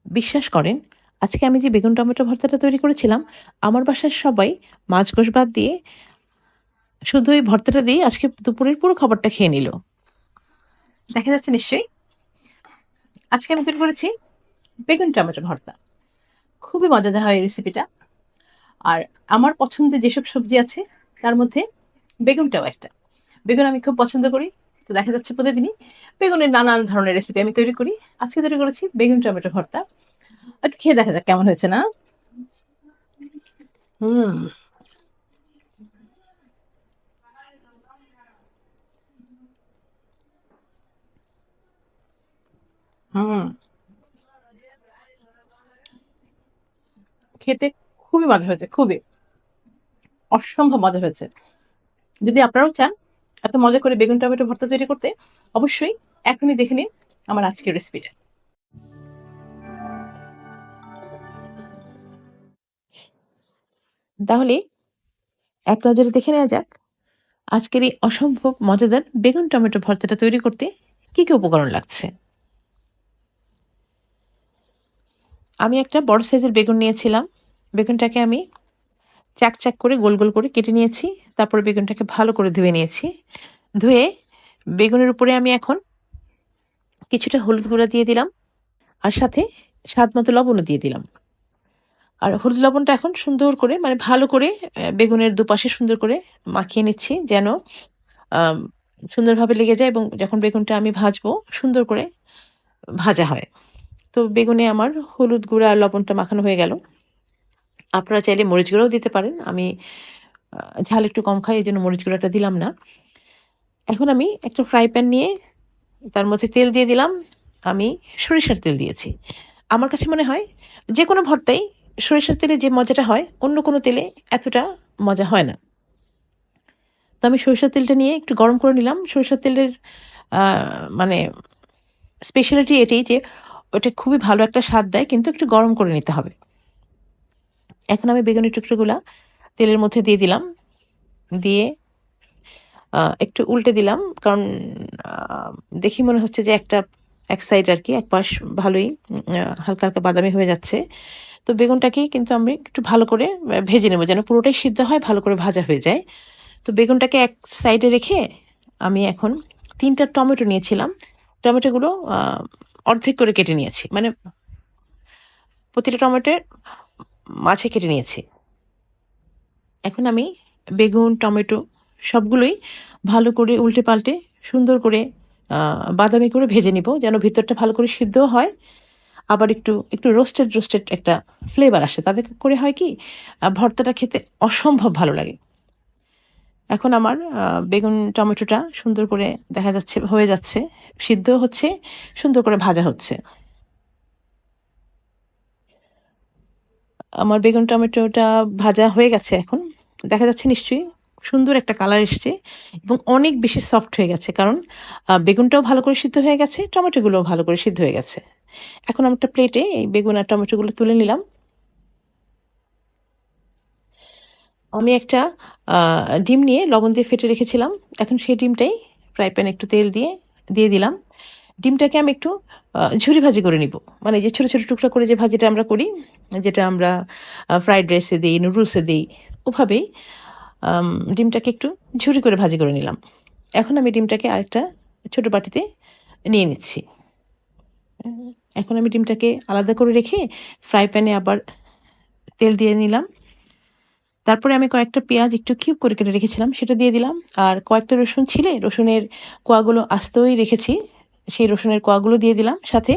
বিশ্বাস করেন, আজকে আমি যে বেগুন টমেটো ভর্তাটা তৈরি করেছিলাম, আমার বাসার সবাই মাছ-গোশ বাদ দিয়ে শুধু এই ভর্তাটা দিয়েই আজকে দুপুরের পুরো খাবারটা খেয়ে নিল। দেখা যাচ্ছে নিশ্চয়ই? আজকে আমি তৈরি করেছি বেগুন টমেটো ভর্তা। খুবই মজাদার হয় এই রেসিপিটা। আর আমার পছন্দের যেসব সবজি আছে তার মধ্যে বেগুনটাও একটা। বেগুন আমি খুব পছন্দ করি। তো দেখা যাচ্ছে প্রতিদিনই বেগুনের নানান ধরনের রেসিপি আমি তৈরি করি। আজকে তৈরি করেছি বেগুন টমেটো ভর্তা। একটু খেয়ে দেখা যাক কেমন হয়েছে না? হুম, হুম। খেতে খুবই মজা হয়েছে, খুবই। অসম্ভব মজা হয়েছে। যদি আপনারাও চান এত মজা করে বেগুন টমেটো ভর্তা তৈরি করতে, অবশ্যই এখনই দেখে নিন আমার আজকের রেসিপিটা। তাহলে এক নজরে দেখে নেওয়া যাক আজকের এই অসম্ভব মজাদার বেগুন টমেটো ভর্তাটা তৈরি করতে কি কি উপকরণ লাগছে। আমি একটা বড় সাইজের বেগুন নিয়েছিলাম। বেগুনটাকে আমি চাক চাক করে গোল গোল করে কেটে নিয়েছি। তারপরে বেগুনটাকে ভালো করে ধুয়ে নিয়েছি। ধুয়ে বেগুনের উপরে আমি এখন কিছুটা হলুদ গুঁড়া দিয়ে দিলাম, আর সাথে স্বাদ মতো লবণও দিয়ে দিলাম। আর হলুদ লবণটা এখন সুন্দর করে মানে ভালো করে বেগুনের দুপাশে সুন্দর করে মাখিয়ে নিচ্ছি, যেন আম সুন্দরভাবে লেগে যায় এবং যখন বেগুনটা আমি ভাজবো সুন্দর করে ভাজা হয়। তো বেগুনে আমার হলুদ গুঁড়া আর লবণটা মাখানো হয়ে গেল। আপনারা চাইলে মরিচ গুঁড়াও দিতে পারেন। আমি ঝাল একটু কম খাই, এজন্য মরিচ গুঁড়াটা দিলাম না। এখন আমি একটা ফ্রাই প্যান নিয়ে তার মধ্যে তেল দিয়ে দিলাম। আমি সরিষার তেল দিয়েছি। আমার কাছে মনে হয় যেকোনো ভর্তায় সরিষার তেলে যে মজাটা হয় অন্য কোনো তেলে এতটা মজা হয় না। তো আমি সরিষার তেলটা নিয়ে একটু গরম করে নিলাম। সরিষার তেলের আ মানে স্পেশালিটি এটাই যে ওটা খুবই ভালো একটা স্বাদ দেয়, কিন্তু একটু গরম করে নিতে হবে। এখন আমি বেগুনের টুকরোগুলা তেলের মধ্যে দিয়ে দিলাম। দিয়ে একটু উল্টে দিলাম। কারণ আ দেখেই মনে হচ্ছে যে এক সাইড আরকি এক পাশ ভালোই হালকা, হালকা বাদামি হয়ে যাচ্ছে। তো বেগুনটাকেই কিন্তু আমি একটু ভালো করে ভেজে নেব যেন পুরোটাই সিদ্ধ হয়, ভালো করে ভাজা হয়ে যায়। তো বেগুনটাকে এক সাইডে রেখে আমি এখন ৩ টা টমেটো নিয়েছিলাম। টমেটোগুলো অর্ধেক করে কেটে নিয়েছি। মানে প্রতিটা টমেটোর মাঝে কেটে নিয়েছি। এখন আমি বেগুন, টমেটো সবগুলোই ভালো করে উল্টে-পাল্টে সুন্দর করে বাদামি করে ভেজে নিব, যেন ভিতরটা ভালো করে সিদ্ধও হয়। আবার একটু রোস্টেড একটা ফ্লেভার আসে। তাতে করে হয় কি ভর্তাটা খেতে অসম্ভব ভালো লাগে। এখন আমার বেগুন, টমেটোটা সুন্দর করে দেখা যাচ্ছে হয়ে যাচ্ছে। সিদ্ধও হচ্ছে, সুন্দর করে ভাজা হচ্ছে। আমার বেগুন টমেটোটা ভাজা হয়ে গেছে এখন। দেখা যাচ্ছে নিশ্চয়ই সুন্দর একটা কালার এসছে এবং অনেক বেশি সফট হয়ে গেছে। কারণ বেগুনটাও ভালো করে সিদ্ধ হয়ে গেছে, টমেটোগুলোও ভালো করে সিদ্ধ হয়ে গেছে। এখন আমি একটা প্লেটে এই বেগুন আর টমেটোগুলো তুলে নিলাম। আমি একটা আ ডিম নিয়ে লবণ দিয়ে ফেটে রেখেছিলাম। এখন সেই ডিমটাই ফ্রাই প্যানে একটু তেল দিয়ে দিলাম। ডিমটাকে আমি একটু ঝুরি ভাজি করে নিব। মানে যে ছোট, ছোট টুকরা করে যে ভাজিটা আমরা করি, যেটা আমরা ফ্রাইড রাইসে দেই, নুডলসে দেই, ওভাবেই আম ডিমটাকে একটু ঝুরি করে ভাজি করে নিলাম। এখন আমি ডিমটাকে আরেকটা ছোট বাটিতে নিয়ে নিচ্ছি। উম এখন আমি ডিমটাকে আলাদা করে রেখে ফ্রাই প্যানে আবার তেল দিয়ে নিলাম। তারপরে আমি কয়েকটা পেঁয়াজ একটু কিউব করে কেটে রেখেছিলাম, সেটা দিয়ে দিলাম। আর কয়েকটা রসুন ছিলে, রসুনের কোয়াগুলো আস্তেই রেখেছি। সেই রসুনের কোয়াগুলো দিয়ে দিলাম। সাথে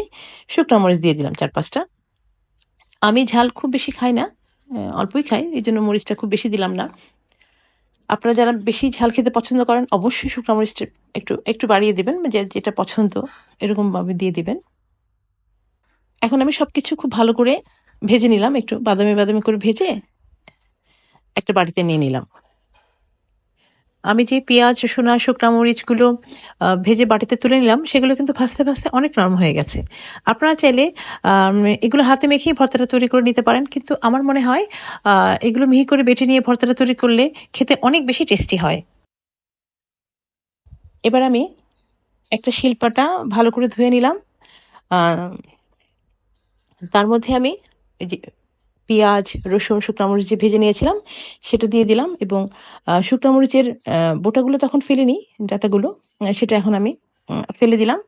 শুকনা মরিচ দিয়ে দিলাম ৪-৫ টা। আমি ঝাল খুব বেশি খাই না। অল্পই খাই। এজন্য মরিচটা খুব বেশি দিলাম না। আপনারা যারা বেশি ঝাল খেতে পছন্দ করেন অবশ্যই শুকনা মরিচটা একটু বাড়িয়ে দিবেন। যেটা পছন্দ এরকমভাবে দিয়ে দিবেন। এখন আমি সবকিছু খুব ভালো করে ভেজে নিলাম। একটু বাদামি, বাদামি করে ভেজে একটা বাটিতে নিয়ে নিলাম। আমি যে পেঁয়াজ, রসুন আর শুকনা মরিচগুলো ভেজে বাটিতে তুলে নিলাম, সেগুলো কিন্তু ভাজতে, ভাজতে অনেক নরম হয়ে গেছে। আপনারা চাইলে এগুলো হাতে মেখেই ভর্তাটা তৈরি করে নিতে পারেন। কিন্তু আমার মনে হয় আ এগুলো মিহি করে বেটে নিয়ে ভর্তাটা তৈরি করলে খেতে অনেক বেশি টেস্টি হয়। এবার আমি একটা শিলপাটা ভালো করে ধুয়ে নিলাম। আ তার মধ্যে আমি এই যে পেঁয়াজ, রসুন, শুকনা মরিচ যে ভেজে নিয়েছিলাম সেটা দিয়ে দিলাম এবং শুকনা মরিচের বোটাগুলো তখন ফেলিনি, ডাঁটাগুলো। সেটা এখন আমি ফেলে দিলাম।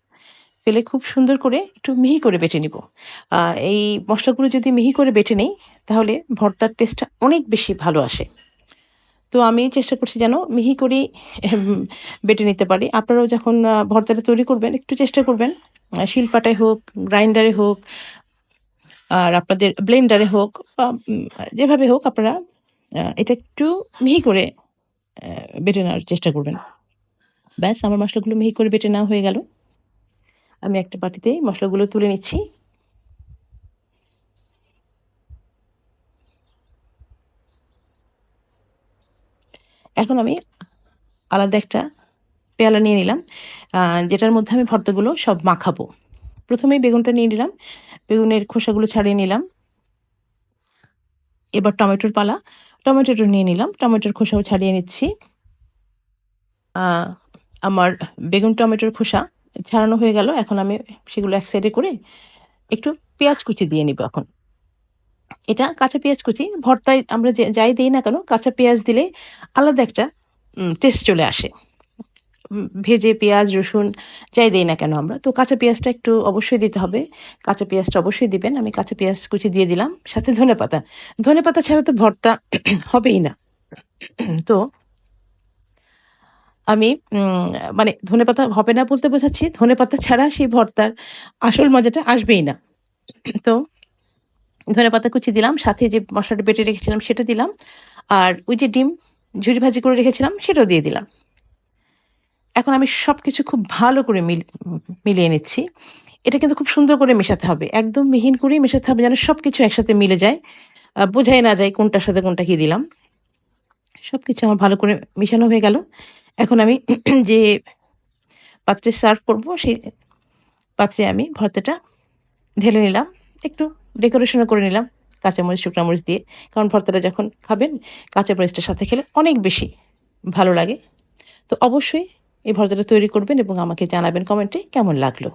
ফেলে খুব সুন্দর করে একটু মিহি করে বেটে নিব। এই মসলাগুলো যদি মিহি করে বেটে নেই তাহলে ভর্তার টেস্টটা অনেক বেশি ভালো আসে। তো আমি চেষ্টা করছি যেন মিহি করেই বেটে নিতে পারি। আপনারাও যখন ভর্তাটা তৈরি করবেন একটু চেষ্টা করবেন শিলপাটায় হোক, গ্রাইন্ডারে হোক আর আপনাদের ব্লেন্ডারে হোক বা যেভাবে হোক আপনারা এটা একটু মিহি করে বেটে নেওয়ার চেষ্টা করবেন। ব্যাস আমার মশলাগুলো মিহি করে বেটে নেওয়া হয়ে গেল। আমি একটা বাটিতে মশলাগুলো তুলে নিচ্ছি। এখন আমি আলাদা একটা পেয়ালা নিয়ে নিলাম, যেটার মধ্যে আমি ভর্তাগুলো সব মাখাবো। প্রথমেই বেগুনটা নিয়ে নিলাম, বেগুনের খোসাগুলো ছাড়িয়ে নিলাম। এবার টমেটোর পালা, টমেটোটা নিয়ে নিলাম, টমেটোর খোসাও ছাড়িয়ে নিচ্ছি। আমার বেগুন টমেটোর খোসা ছাড়ানো হয়ে গেল। এখন আমি সেগুলো এক সাইডে করে একটু পেঁয়াজ কুচি দিয়ে নিব। এখন এটা কাঁচা পেঁয়াজ কুচি, ভর্তায় আমরা যাই দিই না কেন কাঁচা পেঁয়াজ দিলে আলাদা একটা টেস্ট চলে আসে। ভেজে পেঁয়াজ রসুন যাই দিই না কেন আমরা, তো কাঁচা পেঁয়াজটা একটু অবশ্যই দিতে হবে। কাঁচা পেঁয়াজটা অবশ্যই দিবেন। আমি কাঁচা পেঁয়াজ কুচি দিয়ে দিলাম, সাথে ধনেপাতা। ধনেপাতা ছাড়া তো ভর্তা হবেই না। তো আমি মানে ধনেপাতা হবে না বলতে বোঝাচ্ছি ধনেপাতা ছাড়া সেই ভর্তার আসল মজাটা আসবেই না। তো ধনেপাতা কুচি দিলাম, সাথে যে মশলাটা বেটে রেখেছিলাম সেটা দিলাম, আর ওই যে ডিম ঝুরি ভাজি করে রেখেছিলাম সেটাও দিয়ে দিলাম। এখন আমি সবকিছু খুব ভালো করে মিলিয়ে নিচ্ছি। এটা কিন্তু খুব সুন্দর করে মেশাতে হবে, একদম মিহিন করেই মেশাতে হবে যেন সবকিছু একসাথে মিলে যায়, বোঝাই না যায় কোনটার সাথে কোনটা কি দিলাম। সবকিছু আমার ভালো করে মেশানো হয়ে গেল। এখন আমি যে পাত্রে সার্ভ করব সেই পাত্রে আমি ভর্তাটা ঢেলে নিলাম, একটু ডেকোরেশনও করে নিলাম কাঁচামরিচ শুকনা মরিচ দিয়ে, কারণ ভর্তাটা যখন খাবেন কাঁচা মরিচটার সাথে খেলে অনেক বেশি ভালো লাগে। তো অবশ্যই এই ভর্তাটা তৈরি করবেন এবং আমাকে জানাবেন কমেন্টে কেমন লাগলো।